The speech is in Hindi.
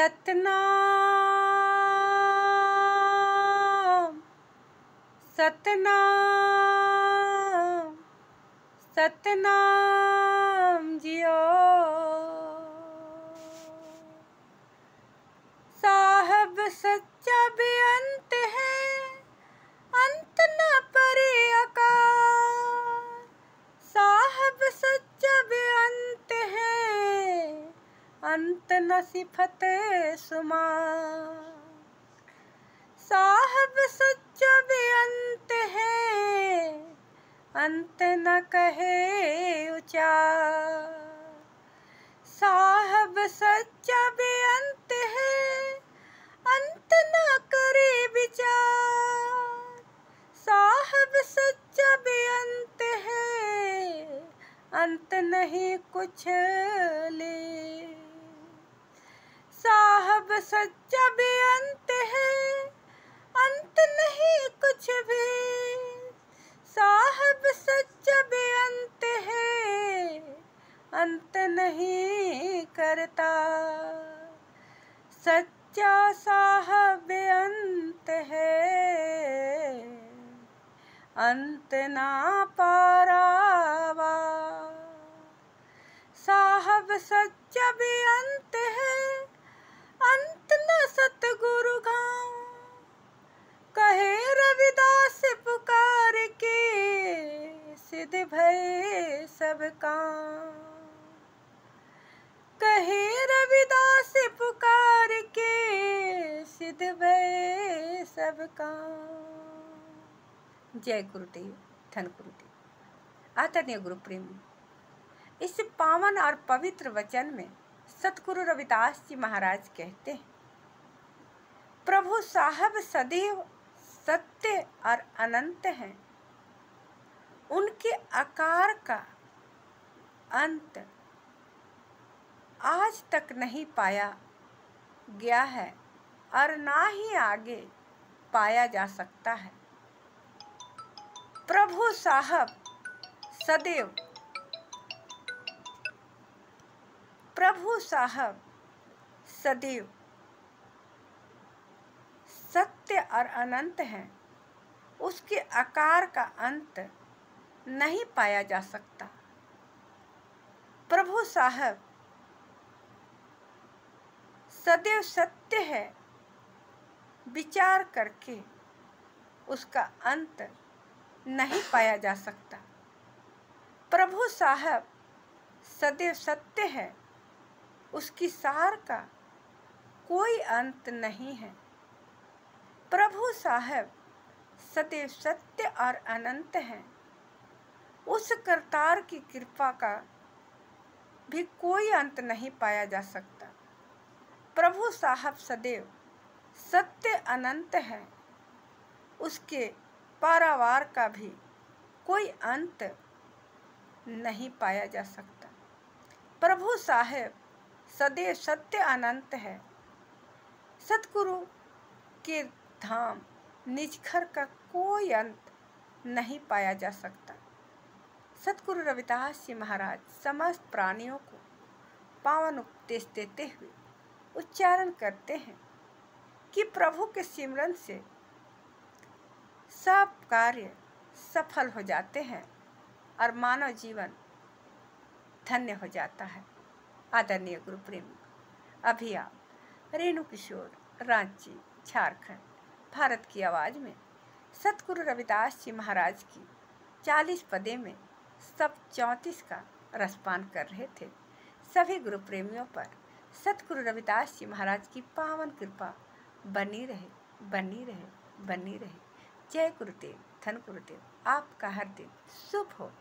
सतनाम सतनाम सतनाम जियो। साहब सच्चा बेअंत है, अंत न परे अकाल। साहब सच्चा बेअंत है, अंत न सिफत शुमार। साहब सच्चा बेअंत है, अंत न कहे उचार। साहब सच्चा बेअंत है, अंत न करे विचार। साहब सच्चा बेअंत है, अंत नहीं कुछ ले। साहब सच्चा बेअंत है, अंत नहीं कुछ भी। साहब सच्चा बेअंत है, अंत नहीं करता। सच्चा साहब बेअंत है, अंत ना पारावा। साहब सच्चा बेअंत है, अंत न सतगुरु गाँव। कहे रविदास पुकार के, सिद्ध भय सब काम। कहे रविदास पुकार के, सिद्ध भय सब काम। जय गुरुदेव, धन गुरुदेव। आदरणीय गुरु प्रेमी, इस पावन और पवित्र वचन में सतगुरु रविदास जी महाराज कहते हैं, प्रभु साहब सदैव सत्य और अनंत हैं। उनके आकार का अंत आज तक नहीं पाया गया है और ना ही आगे पाया जा सकता है। प्रभु साहब सदैव सत्य और अनंत हैं। उसके आकार का अंत नहीं पाया जा सकता। प्रभु साहब सदैव सत्य है, विचार करके उसका अंत नहीं पाया जा सकता। प्रभु साहब सदैव सत्य है, उसकी सार का कोई अंत नहीं है। प्रभु साहब सदैव सत्य और अनंत हैं। उस करतार की कृपा का भी कोई अंत नहीं पाया जा सकता। प्रभु साहब सदैव सत्य अनंत है, उसके पारावार का भी कोई अंत नहीं पाया जा सकता। प्रभु साहब सदैव सत्य अनंत है। सतगुरु के धाम निजखर का कोई अंत नहीं पाया जा सकता। सतगुरु रविदास जी महाराज समस्त प्राणियों को पावन उपदेश देते हुए उच्चारण करते हैं कि प्रभु के सिमरन से सब कार्य सफल हो जाते हैं और मानव जीवन धन्य हो जाता है। आदरणीय गुरु प्रेमी, अभी आप रेणु किशोर, रांची, झारखंड, भारत की आवाज़ में सतगुरु रविदास जी महाराज की 40 पदे में सब 34 का रसपान कर रहे थे। सभी गुरु प्रेमियों पर सतगुरु रविदास जी महाराज की पावन कृपा बनी रहे, बनी रहे, बनी रहे। जय गुरुदेव, धन गुरुदेव। आपका हर दिन शुभ हो।